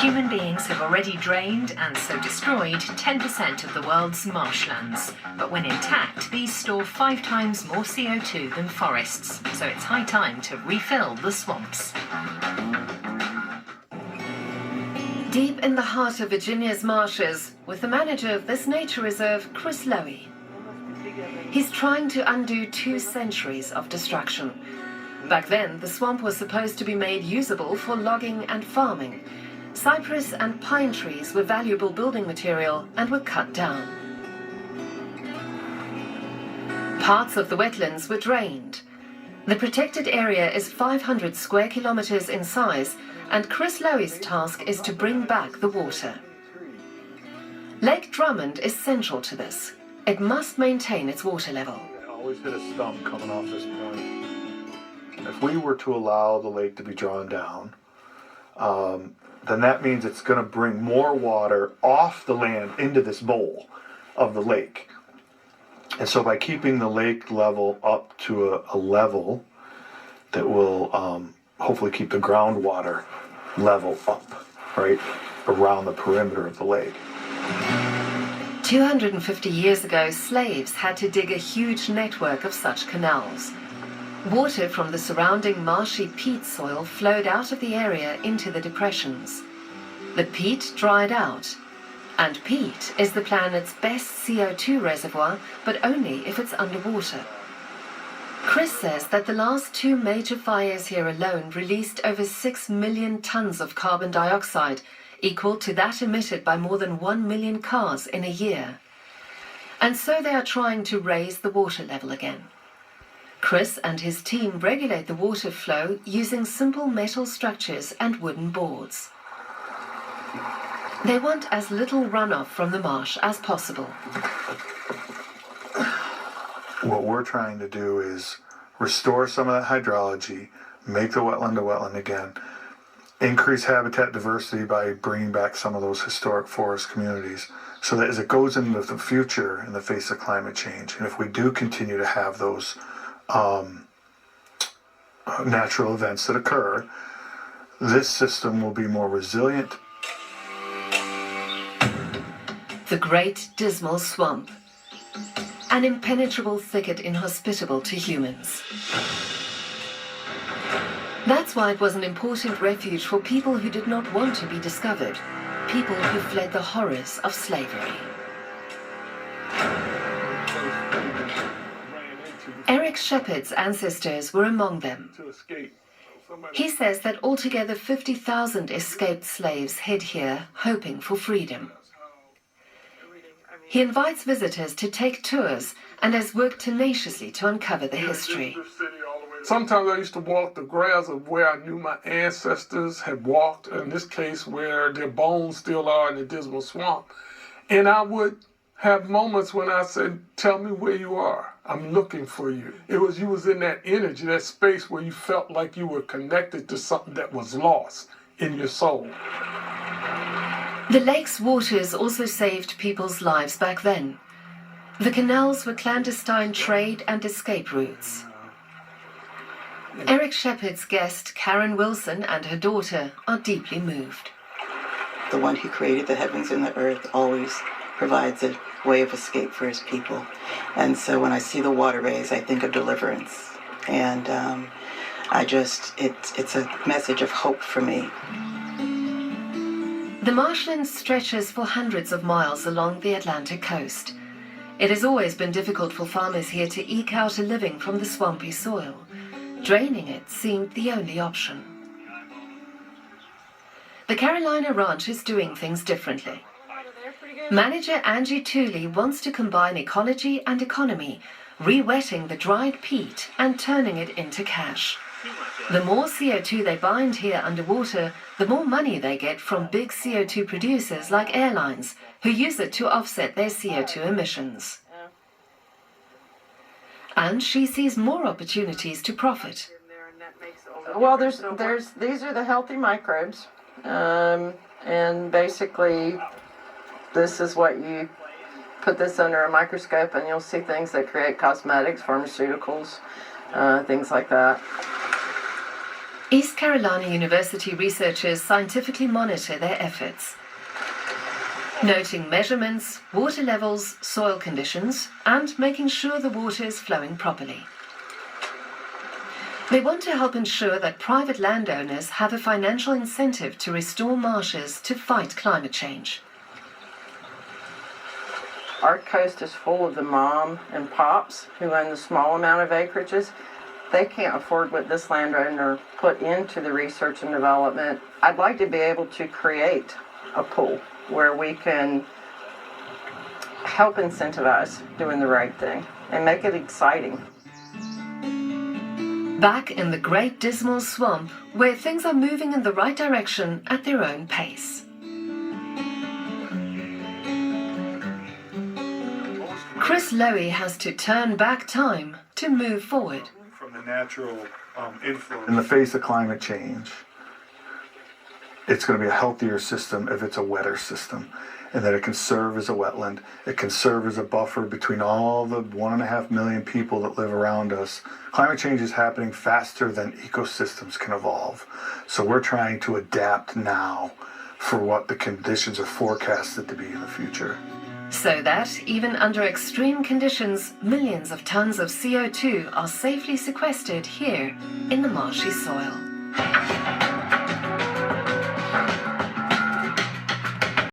Human beings have already drained and so destroyed 10% of the world's marshlands. But when intact, these store 5 times more CO2 than forests. So it's high time to refill the swamps. Deep in the heart of Virginia's marshes, with the manager of this nature reserve, Chris Lowy. He's trying to undo 2 centuries of destruction. Back then, the swamp was supposed to be made usable for logging and farming. Cypress and pine trees were valuable building material and were cut down. Parts of the wetlands were drained. The protected area is 500 square kilometers in size, and Chris Lowy's task is to bring back the water. Lake Drummond is central to this. It must maintain its water level. I always hit a stump coming off this point. If we were to allow the lake to be drawn down, then that means it's going to bring more water off the land into this bowl of the lake. And so by keeping the lake level up to a level that will hopefully keep the groundwater level up, right, around the perimeter of the lake. 250 years ago, slaves had to dig a huge network of such canals. Water from the surrounding marshy peat soil flowed out of the area into the depressions. The peat dried out, and peat is the planet's best CO2 reservoir, but only if it's underwater. Chris says that the last 2 major fires here alone released over 6 million tons of carbon dioxide, equal to that emitted by more than 1 million cars in a year. And so they are trying to raise the water level again. Chris and his team regulate the water flow using simple metal structures and wooden boards. They want as little runoff from the marsh as possible. What we're trying to do is restore some of that hydrology, make the wetland a wetland again, increase habitat diversity by bringing back some of those historic forest communities, so that as it goes into the future in the face of climate change, and if we do continue to have those natural events that occur, this system will be more resilient. The Great Dismal Swamp, an impenetrable thicket inhospitable to humans. That's why it was an important refuge for people who did not want to be discovered, people who fled the horrors of slavery. Eric Shepherd's ancestors were among them. He says that altogether 50,000 escaped slaves hid here, hoping for freedom. He invites visitors to take tours and has worked tenaciously to uncover the history. Sometimes I used to walk the grass of where I knew my ancestors had walked, in this case where their bones still are in the Dismal Swamp. And I would have moments when I said, "Tell me where you are. I'm looking for you." You was in that energy, that space where you felt like you were connected to something that was lost in your soul. The lake's waters also saved people's lives back then. The canals were clandestine trade and escape routes. Eric Shepherd's guest, Karen Wilson, and her daughter are deeply moved. The one who created the heavens and the earth always provides a way of escape for his people. And so when I see the waterways, I think of deliverance. And it's a message of hope for me. The marshland stretches for hundreds of miles along the Atlantic coast. It has always been difficult for farmers here to eke out a living from the swampy soil. Draining it seemed the only option. The Carolina Ranch is doing things differently. Manager Angie Tooley wants to combine ecology and economy, re-wetting the dried peat and turning it into cash. The more CO2 they bind here underwater, the more money they get from big CO2 producers like airlines, who use it to offset their CO2 emissions. And she sees more opportunities to profit. Well, these are the healthy microbes, and basically this is what you put this under a microscope and you'll see things that create cosmetics, pharmaceuticals, things like that. East Carolina University researchers scientifically monitor their efforts, noting measurements, water levels, soil conditions, and making sure the water is flowing properly. They want to help ensure that private landowners have a financial incentive to restore marshes to fight climate change. Our coast is full of the mom and pops who own the small amount of acreages. They can't afford what this landowner put into the research and development. I'd like to be able to create a pool where we can help incentivize doing the right thing and make it exciting. Back in the Great Dismal Swamp, where things are moving in the right direction at their own pace. Chris Lowy has to turn back time to move forward. From the natural influence. In the face of climate change, it's going to be a healthier system if it's a wetter system, and that it can serve as a wetland. It can serve as a buffer between all the 1.5 million people that live around us. Climate change is happening faster than ecosystems can evolve. So we're trying to adapt now for what the conditions are forecasted to be in the future. So that, even under extreme conditions, millions of tons of CO2 are safely sequestered here in the marshy soil.